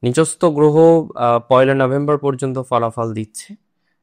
নিচস্থ গ্রহ 1 নভেম্বর পর্যন্ত ফলাফল দিচ্ছে,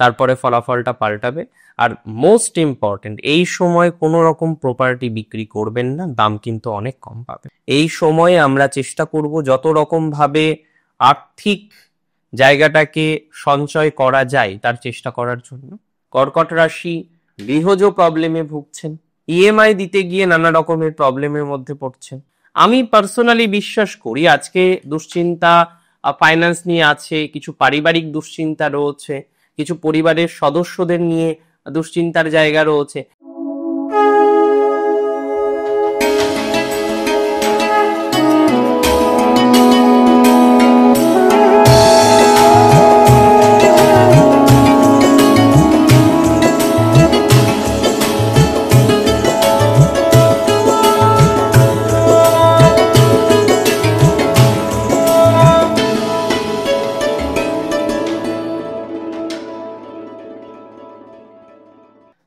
তারপরে ফলাফলটা পাল্টাবে। আর মোস্ট ইম্পর্টেন্ট, এই সময় কোনো রকম প্রপার্টি বিক্রি করবেন না, দাম কিন্তু অনেক কম পাবে। এই সময়ে আমরা চেষ্টা করব যত রকম ভাবে আর্থিক জায়গাটাকে সঞ্চয় করা যায় তার চেষ্টা করার জন্য। কর্কট রাশি গৃহজ প্রবলেমে ভুগছেন, ইএমআই দিতে গিয়ে নানা রকমের প্রবলেমের মধ্যে পড়ছেন। আমি পার্সোনালি বিশ্বাস করি আজকে দুশ্চিন্তা ফাইন্যান্স নিয়ে আছে, কিছু পারিবারিক দুশ্চিন্তা রয়েছে, কিছু পরিবারের সদস্যদের নিয়ে দুশ্চিন্তার জায়গা রয়েছে।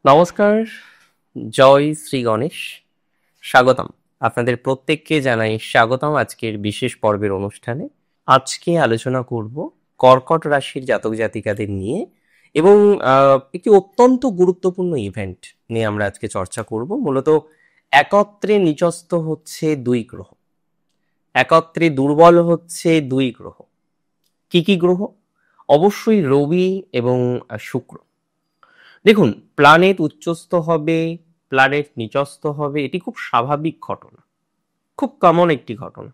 নমস্কার, জয় শ্রী গণেশ। স্বাগতম, আপনাদের প্রত্যেককে জানাই স্বাগতম আজকের বিশেষ পর্বের অনুষ্ঠানে। আজকে আলোচনা করব কর্কট রাশির জাতক জাতিকাদের নিয়ে, এবং একটি অত্যন্ত গুরুত্বপূর্ণ ইভেন্ট নিয়ে আমরা আজকে চর্চা করব। মূলত একত্রে নিচস্থ হচ্ছে 2 গ্রহ, একত্রে দুর্বল হচ্ছে 2 গ্রহ। কি কি গ্রহ? অবশ্যই রবি এবং শুক্র। দেখুন, প্ল্যানেট উচ্চস্থ হবে, প্ল্যানেট নিচস্থ হবে, এটি খুব স্বাভাবিক ঘটনা, খুব কমন একটি ঘটনা।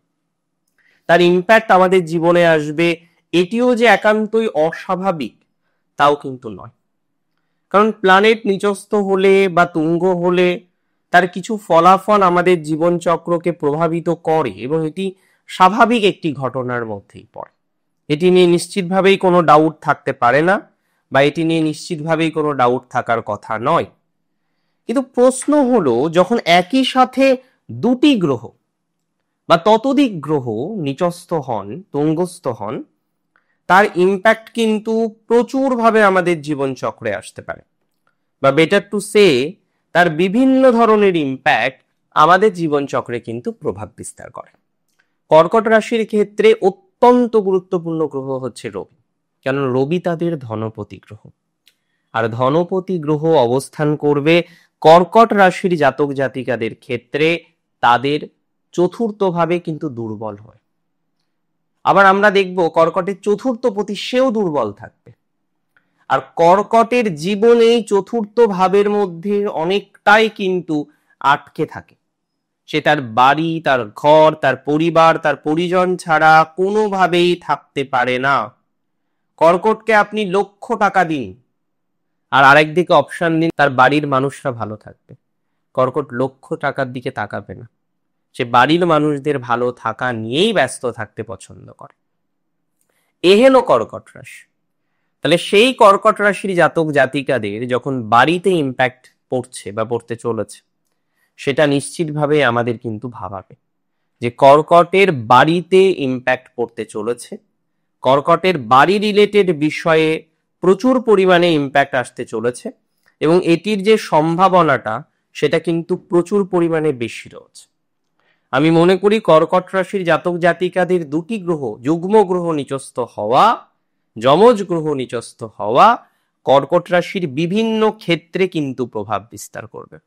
তার ইম্প্যাক্ট আমাদের জীবনে আসবে, এটিও যে একান্তই অস্বাভাবিক তাও কিন্তু নয়। কারণ প্ল্যানেট নিচস্থ হলে বা তুঙ্গ হলে তার কিছু ফলাফল আমাদের জীবনচক্রকে প্রভাবিত করে, এবং এটি স্বাভাবিক একটি ঘটনার মধ্যেই পড়ে। এটি নিয়ে নিশ্চিতভাবেই কোনো ডাউট থাকতে পারে না, বা এটি নিয়ে নিশ্চিতভাবেই কোনো ডাউট থাকার কথা নয়। কিন্তু প্রশ্ন হলো, যখন একই সাথে 2টি গ্রহ বা ততোধিক গ্রহ নিচস্থ হন, তুঙ্গস্থ হন, তার ইম্প্যাক্ট কিন্তু প্রচুরভাবে আমাদের জীবন চক্রে আসতে পারে, বা বেটার টু সে, তার বিভিন্ন ধরনের ইম্প্যাক্ট আমাদের জীবন চক্রে কিন্তু প্রভাব বিস্তার করে। কর্কট রাশির ক্ষেত্রে অত্যন্ত গুরুত্বপূর্ণ গ্রহ হচ্ছে রবি, কেন রবি তাদের ধনপতি গ্রহ। আর ধনপতি গ্রহ অবস্থান করবে কর্কট রাশির জাতক জাতিকাদের ক্ষেত্রে, তাদের চতুর্থভাবে কিন্তু দুর্বল হয়। আবার আমরা দেখব কর্কটের চতুর্থ পতি সেও দুর্বল থাকবে। আর কর্কটের জীবন এই চতুর্থ ভাবের মধ্যে অনেকটাই কিন্তু আটকে থাকে। সে তার বাড়ি, তার ঘর, তার পরিবার, তার পরিজন ছাড়া কোনোভাবেই থাকতে পারে না। কর্কটকে আপনি লক্ষ টাকা দিন, আর আরেকদিকে অপশন দিন তার বাড়ির মানুষরা ভালো থাকবে, কর্কট লক্ষ টাকার দিকে তাকাবে না। সে বাড়ির মানুষদের ভালো থাকা নিয়েই ব্যস্ত থাকতে পছন্দ করে। এহেন কর্কট রাশি। তাহলে সেই কর্কট রাশির জাতক জাতিকাদের যখন বাড়িতে ইম্প্যাক্ট পড়ছে বা পড়তে চলেছে, সেটা নিশ্চিতভাবে আমাদের কিন্তু ভাবাবে যে কর্কটের বাড়িতে ইম্প্যাক্ট পড়তে চলেছে, কর্কটের বাড়ি রিলেটেড বিষয়ে প্রচুর পরিমাণে ইম্প্যাক্ট আসতে চলেছে, এবং এটির যে সম্ভাবনাটা সেটা কিন্তু প্রচুর পরিমাণে বেশি রয়েছে। আমি মনে করি কর্কট রাশির জাতক জাতিকাদের 2টি গ্রহ, যুগ্ম গ্রহ নিচস্থ হওয়া, যমজ গ্রহ নিচস্থ হওয়া কর্কট রাশির বিভিন্ন ক্ষেত্রে কিন্তু প্রভাব বিস্তার করবে।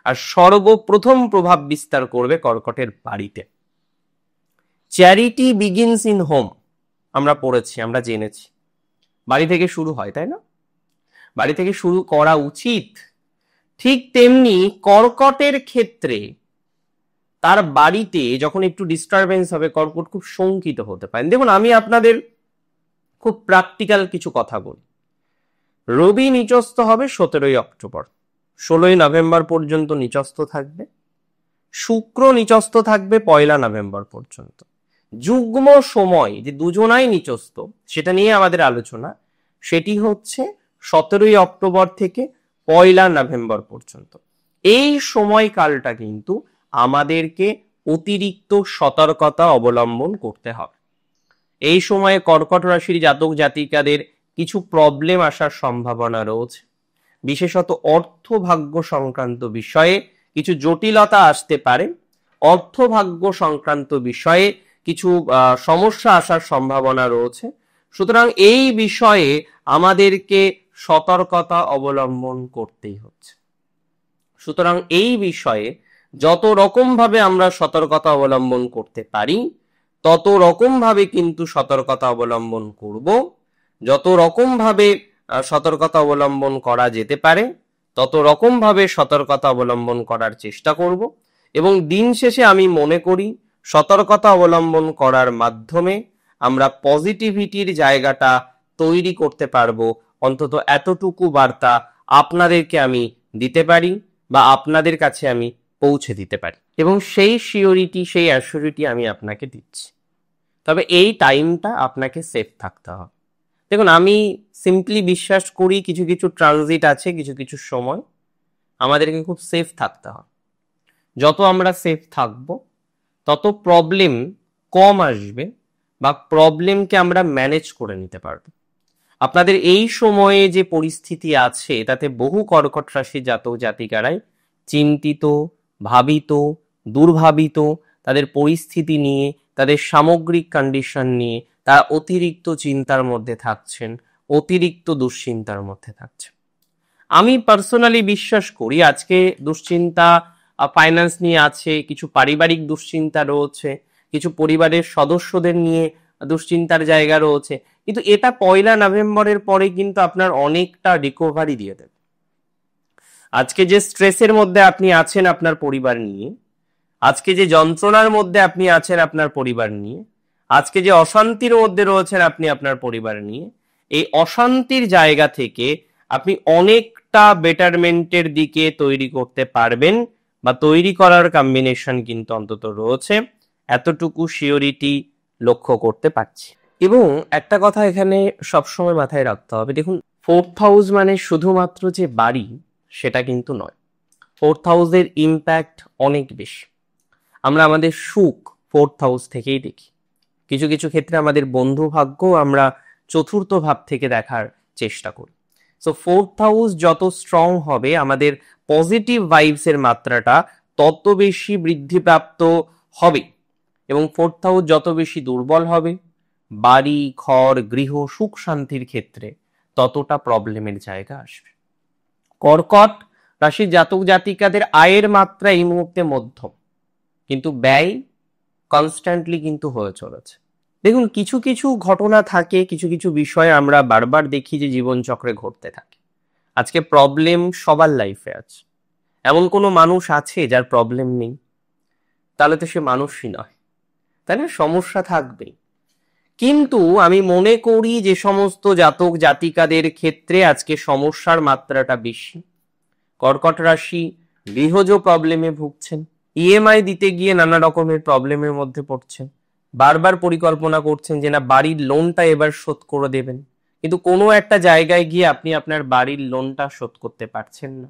আর সর্বপ্রথম প্রভাব বিস্তার করবে কর্কটের বাড়িতে। চ্যারিটি বিগিনস ইন হোম, আমরা পড়েছি, আমরা জেনেছি, বাড়ি থেকে শুরু হয়, তাই না? বাড়ি থেকে শুরু করা উচিত। ঠিক তেমনি কর্কটের ক্ষেত্রে তার বাড়িতে যখন একটু ডিস্টারবেন্স হবে, কর্কট খুব শঙ্কিত হতে পারেন। দেখুন, আমি আপনাদের খুব প্র্যাকটিক্যাল কিছু কথা বলি। রবি নিচস্থ হবে 17ই অক্টোবর, 16ই নভেম্বর পর্যন্ত নিচস্থ থাকবে। শুক্র নিচস্থ থাকবে 1 নভেম্বর পর্যন্ত। যুগ্ম সময় যে দুজনাই নিচস্থ, সেটা নিয়ে আমাদের আলোচনা, সেটি হচ্ছে 17ই অক্টোবর থেকে 1 নভেম্বর পর্যন্ত। এই সময়কালটা কিন্তু আমাদেরকে অতিরিক্ত সতর্কতা অবলম্বন করতে হবে। এই সময়ে কর্কট রাশির জাতক জাতিকাদের কিছু প্রবলেম আসার সম্ভাবনা রয়েছে। বিশেষত অর্থভাগ্য সংক্রান্ত বিষয়ে কিছু জটিলতা আসতে পারে। অর্থভাগ্য সংক্রান্ত বিষয়ে কিছু সমস্যা আসার সম্ভাবনা রয়েছে। সুতরাং এই বিষয়ে আমাদেরকে সতর্কতা অবলম্বন করতেই হচ্ছে। সুতরাং এই বিষয়ে যত রকম ভাবে আমরা সতর্কতা অবলম্বন করতে পারি তত রকম ভাবে কিন্তু সতর্কতা অবলম্বন করব। যত রকম ভাবে সতর্কতা অবলম্বন করা যেতে পারে তত রকম ভাবে সতর্কতা অবলম্বন করার চেষ্টা করব। এবং দিন শেষে আমি মনে করি সতর্কতা অবলম্বন করার মাধ্যমে আমরা পজিটিভিটির জায়গাটা তৈরি করতে পারবো। অন্তত এতটুকু বার্তা আপনাদেরকে আমি দিতে পারি বা আপনাদের কাছে আমি পৌঁছে দিতে পারি, এবং সেই সিওরিটি, সেই অ্যাসিউরিটি আমি আপনাকে দিচ্ছি। তবে এই টাইমটা আপনাকে সেফ থাকতে হবে। দেখুন, আমি সিম্পলি বিশ্বাস করি কিছু কিছু ট্রানজিট আছে, কিছু কিছু সময় আমাদেরকে খুব সেফ থাকতে হবে। যত আমরা সেফ থাকবো তত প্রবলেম কম আসবে বা প্রবলেমকে আমরা ম্যানেজ করে নিতে পারবো। আপনাদের এই সময়ে যে পরিস্থিতি আছে তাতে বহু কর্কট রাশি জাতক জাতিকারাই চিন্তিত, ভাবিত, দুর্ভাবিত, তাদের পরিস্থিতি নিয়ে, তাদের সামগ্রিক কন্ডিশন নিয়ে তারা অতিরিক্ত চিন্তার মধ্যে থাকছেন, অতিরিক্ত দুশ্চিন্তার মধ্যে থাকছেন। আমি পার্সোনালি বিশ্বাস করি আজকে দুশ্চিন্তা ফাইন্যান্স নিয়ে আছে, কিছু পারিবারিক দুশ্চিন্তা রয়েছে, কিছু পরিবারের সদস্যদের নিয়ে দুশ্চিন্তার জায়গা রয়েছে, কিন্তু এটা 1 নভেম্বরের পরে কিন্তু আপনার অনেকটা রিকভারি দিয়ে দেবে। আজকে যে স্ট্রেসের মধ্যে আপনি আছেন আপনার পরিবার নিয়ে, আজকে যে যন্ত্রণার মধ্যে আপনি আছেন আপনার পরিবার নিয়ে, আজকে যে অশান্তির মধ্যে রয়েছেন আপনি আপনার পরিবার নিয়ে, এই অশান্তির জায়গা থেকে আপনি অনেকটা বেটারমেন্টের দিকে তৈরি করতে পারবেন বা তৈরি করার কম্বিনেশন কিন্তু অন্তত রয়েছে, এতটুকু সিওরিটি লক্ষ্য করতে পারছি। এবং একটা কথা এখানে সবসময় মাথায় রাখতে হবে, দেখুন 4th হাউস মানে শুধুমাত্র যে বাড়ি সেটা কিন্তু নয়। 4th হাউসের ইম্প্যাক্ট অনেক বেশি। আমরা আমাদের সুখ 4th হাউস থেকেই দেখি। কিছু কিছু ক্ষেত্রে আমাদের বন্ধু ভাগ্য আমরা 4th ভাব থেকে দেখার চেষ্টা করি। সো 4th হাউস যত স্ট্রং হবে আমাদের পজিটিভ ভাইবসের মাত্রাটা তত বেশি বৃদ্ধিপ্রাপ্ত হবে, এবং 4th হাউস যত বেশি দুর্বল হবে বাড়ি, ঘর, গৃহ, সুখ শান্তির ক্ষেত্রে ততটা প্রবলেমের জায়গা আসবে। কর্কট রাশির জাতক জাতিকাদের আয়ের মাত্রা এই মুহূর্তে মধ্যম, কিন্তু ব্যয় কনস্ট্যান্টলি কিন্তু হয়ে চলেছে। দেখুন, কিছু কিছু ঘটনা থাকে, কিছু কিছু বিষয় আমরা বারবার দেখি যে জীবনচক্রে ঘটতে থাকে। আজকে প্রবলেম সবার লাইফে আছে। এমন কোনো মানুষ আছে যার প্রবলেম নেই? তাহলে তো সে মানুষই নয়, তাই না? সমস্যা থাকবেই। কিন্তু আমি মনে করি যে সমস্ত জাতক জাতিকাদের ক্ষেত্রে আজকে সমস্যার মাত্রাটা বেশি। কর্কট রাশি গৃহজ প্রবলেমে ভুগছেন, ইএমআই দিতে গিয়ে নানা রকমের প্রবলেমের মধ্যে পড়ছেন, বারবার পরিকল্পনা করছেন যে না বাড়ির লোনটা এবার শোধ করে দেবেন, কিন্তু কোনো একটা জায়গায় গিয়ে আপনি আপনার বাড়ির লোনটা শোধ করতে পারছেন না।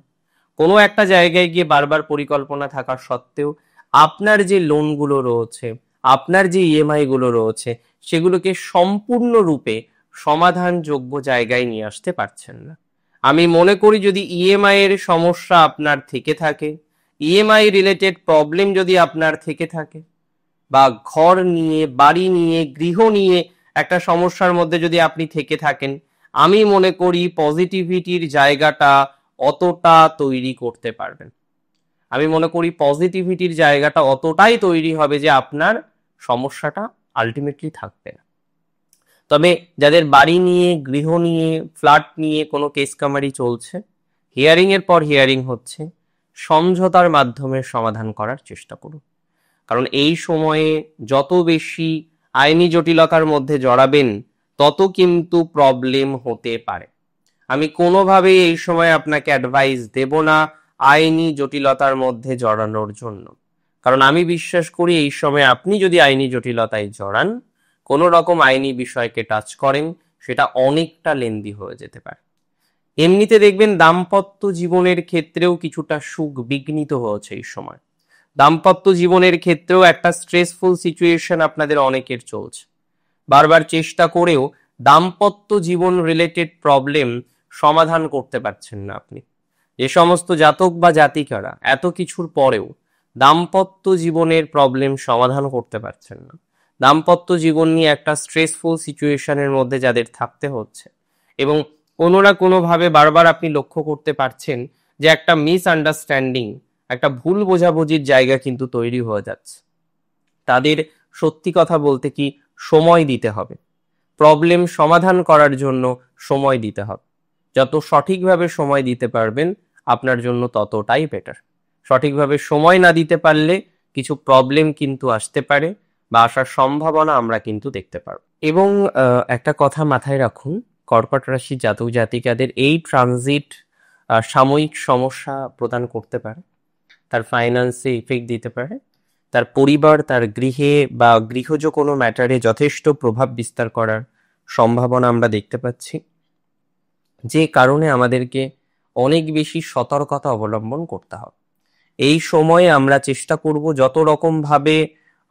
কোনো একটা জায়গায় গিয়ে বারবার পরিকল্পনা থাকা সত্ত্বেও আপনার যে লোনগুলো রয়েছে, আপনার যে ইএমআই গুলো রয়েছে, সেগুলোকে সম্পূর্ণরূপে সমাধানযোগ্য জায়গায় নিয়ে আসতে পারছেন না। আমি মনে করি যদি ইএমআই এর সমস্যা আপনার থেকে থাকে, ইএমআই রিলেটেড প্রবলেম যদি আপনার থেকে থাকে, বা ঘর নিয়ে, বাড়ি নিয়ে, গৃহ নিয়ে একটা সমস্যার মধ্যে যদি আপনি থেকে থাকেন, আমি মনে করি পজিটিভিটির জায়গাটা অতটা তৈরি করতে পারবেন। আমি মনে করি পজিটিভিটির জায়গাটা অতটাই তৈরি হবে যে আপনার সমস্যাটা আলটিমেটলি থাকবে না। তবে যাদের বাড়ি নিয়ে, গৃহ নিয়ে, ফ্ল্যাট নিয়ে কোনো কেস কামারি চলছে, হিয়ারিং এর পর হিয়ারিং হচ্ছে, সমঝোতার মাধ্যমে সমাধান করার চেষ্টা করুন। কারণ এই সময়ে যত বেশি আইনি জটিলতার মধ্যে জড়াবেন তত কিন্তু প্রবলেম হতে পারে। আমি কোনোভাবেই এই সময় আপনাকে অ্যাডভাইস দেব না আইনি জটিলতার মধ্যে জড়ানোর জন্য, কারণ আমি বিশ্বাস করি এই সময় আপনি যদি আইনি জটিলতায় জড়ান, কোনো রকম আইনি বিষয়কে টাচ করেন, সেটা অনেকটা লেন্দি হয়ে যেতে পারে। এমনিতে দেখবেন দাম্পত্য জীবনের ক্ষেত্রেও কিছুটা সুখ বিঘ্নিত হয়েছে এই সময়। দাম্পত্য জীবনের ক্ষেত্রেও একটা স্ট্রেসফুল সিচুয়েশন আপনাদের অনেকের চলছে। বারবার চেষ্টা করেও দাম্পত্য জীবন রিলেটেড প্রবলেম সমাধান করতে পারছেন না আপনি। যে সমস্ত জাতক বা জাতিকারা এত কিছুর পরেও দাম্পত্য জীবনের প্রবলেম সমাধান করতে পারছেন না, দাম্পত্য জীবন নিয়ে একটা স্ট্রেসফুল সিচুয়েশনের মধ্যে যাদের থাকতে হচ্ছে এবং কোনো না কোনোভাবে বারবার আপনি লক্ষ্য করতে পারছেন যে একটা মিসআন্ডারস্ট্যান্ডিং, একটা ভুল বোঝাবুঝির জায়গা কিন্তু তৈরি হয়ে যাচ্ছে, তাদের সত্যি কথা বলতে কি সময় দিতে হবে। প্রবলেম সমাধান করার জন্য সময় দিতে হবে। যত সঠিকভাবে সময় দিতে পারবেন আপনার জন্য ততটাই বেটার। সঠিকভাবে সময় না দিতে পারলে কিছু প্রবলেম কিন্তু আসতে পারে বা আসার সম্ভাবনা আমরা কিন্তু দেখতে পারব। এবং একটা কথা মাথায় রাখুন, কর্কট রাশি জাতক জাতিকাদের এই ট্রানজিট সাময়িক সমস্যা প্রদান করতে পারে, তার ফাইন্যান্সে ইফেক্ট দিতে পারে, তার পরিবার, তার গৃহে বা গৃহজ কোনো ম্যাটারে যথেষ্ট প্রভাব বিস্তার করার সম্ভাবনা আমরা দেখতে পাচ্ছি, যে কারণে আমাদেরকে অনেক বেশি সতর্কতা অবলম্বন করতে হবে। এই সময়ে আমরা চেষ্টা করব যত রকম ভাবে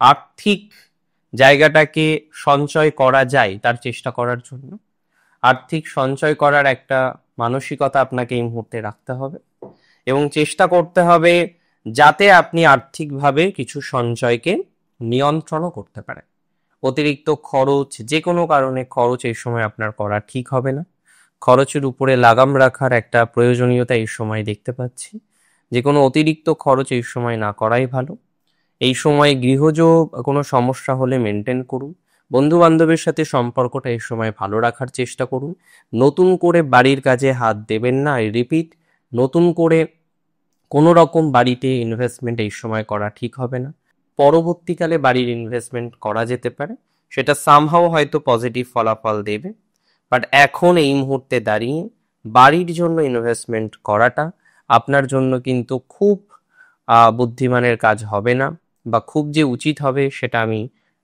আর্থিক জায়গাটাকে সঞ্চয় করা যায় তার চেষ্টা করার জন্য। আর্থিক সঞ্চয় করার একটা মানসিকতা আপনাকে এই মুহূর্তে রাখতে হবে এবং চেষ্টা করতে হবে যাতে আপনি আর্থিকভাবে কিছু সঞ্চয়কে নিয়ন্ত্রণও করতে পারেন। অতিরিক্ত খরচ, যে কোনো কারণে খরচ এই সময় আপনার করা ঠিক হবে না। খরচের উপরে লাগাম রাখার একটা প্রয়োজনীয়তা এই সময় দেখতে পাচ্ছি। যে কোনো অতিরিক্ত খরচ এই সময় না করাই ভালো। এই সময় গৃহজ কোনো সমস্যা হলে মেনটেন করুন। বন্ধু বান্ধবের সাথে সম্পর্কটা এই সময় ভালো রাখার চেষ্টা করুন। নতুন করে বাড়ির কাজে হাত দেবেন না। আই রিপিট, নতুন করে কোনো রকম বাড়িতে ইনভেস্টমেন্ট এই সময় করা ঠিক হবে না। পরবর্তীকালে বাড়ির ইনভেস্টমেন্ট করা যেতে পারে, সেটা সামহাও হয়তো পজিটিভ ফলাফল দেবে, বাট এখন এই মুহূর্তে দাঁড়িয়ে বাড়ির জন্য ইনভেস্টমেন্ট করাটা আপনার জন্য কিন্তু খুব বুদ্ধিমানের কাজ হবে না, বা খুব যে উচিত হবে সেটা আমি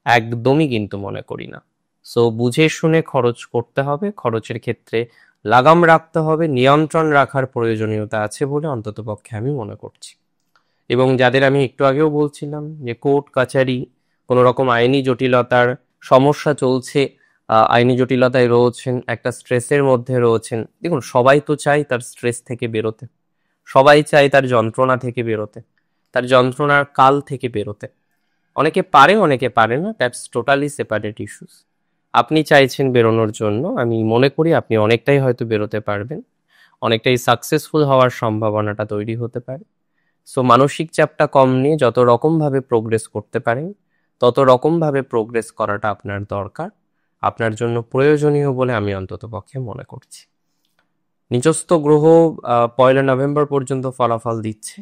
একদমই কিন্তু মনে করি না। সো বুঝে শুনে খরচ করতে হবে, খরচের ক্ষেত্রে লাগাম রাখতে হবে, নিয়ন্ত্রণ রাখার প্রয়োজনীয়তা আছে বলে অন্ততপক্ষে আমি মনে করছি। এবং যাদের আমি একটু আগেও বলছিলাম যে কোর্ট কাছারি, কোনো রকম আইনি জটিলতার সমস্যা চলছে, আইনি জটিলতায় রয়েছেন, একটা স্ট্রেসের মধ্যে রয়েছেন, দেখুন সবাই তো চায় তার স্ট্রেস থেকে বেরোতে, সবাই চায় তার যন্ত্রণা থেকে বেরোতে, তার যন্ত্রণার কাল থেকে বেরোতে। অনেকে পারে, অনেকে পারে না, দ্যাটস টোটালি সেপারেট ইস্যুস। আপনি চাইছেন বেরোনোর জন্য, আমি মনে করি আপনি অনেকটাই হয়তো বেরোতে পারবেন, অনেকটাই সাকসেসফুল হওয়ার সম্ভাবনাটা তৈরি হতে পারে। সো মানসিক চাপটা কম নিয়ে যত রকমভাবে প্রোগ্রেস করতে পারেন তত রকমভাবে প্রোগ্রেস করাটা আপনার দরকার, আপনার জন্য প্রয়োজনীয় বলে আমি অন্ততপক্ষে মনে করছি। নিজস্ব গ্রহ 1 নভেম্বর পর্যন্ত ফলাফল দিচ্ছে,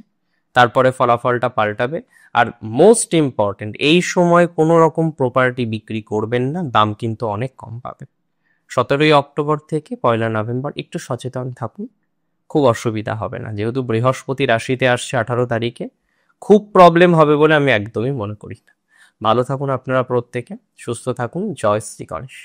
তারপরে ফলাফলটা পাল্টাবে। আর মোস্ট ইম্পর্টেন্ট, এই সময় কোনো রকম প্রপার্টি বিক্রি করবেন না, দাম কিন্তু অনেক কম পাবেন। 17 অক্টোবর থেকে 1 নভেম্বর একটু সচেতন থাকুন, খুব অসুবিধা হবে না। যেহেতু বৃহস্পতি রাশিতে আসছে 18 তারিখে, খুব প্রবলেম হবে বলে আমি একদমই মনে করি না। ভালো থাকুন আপনারা প্রত্যেকে, সুস্থ থাকুন। জয় শ্রী গণেশ।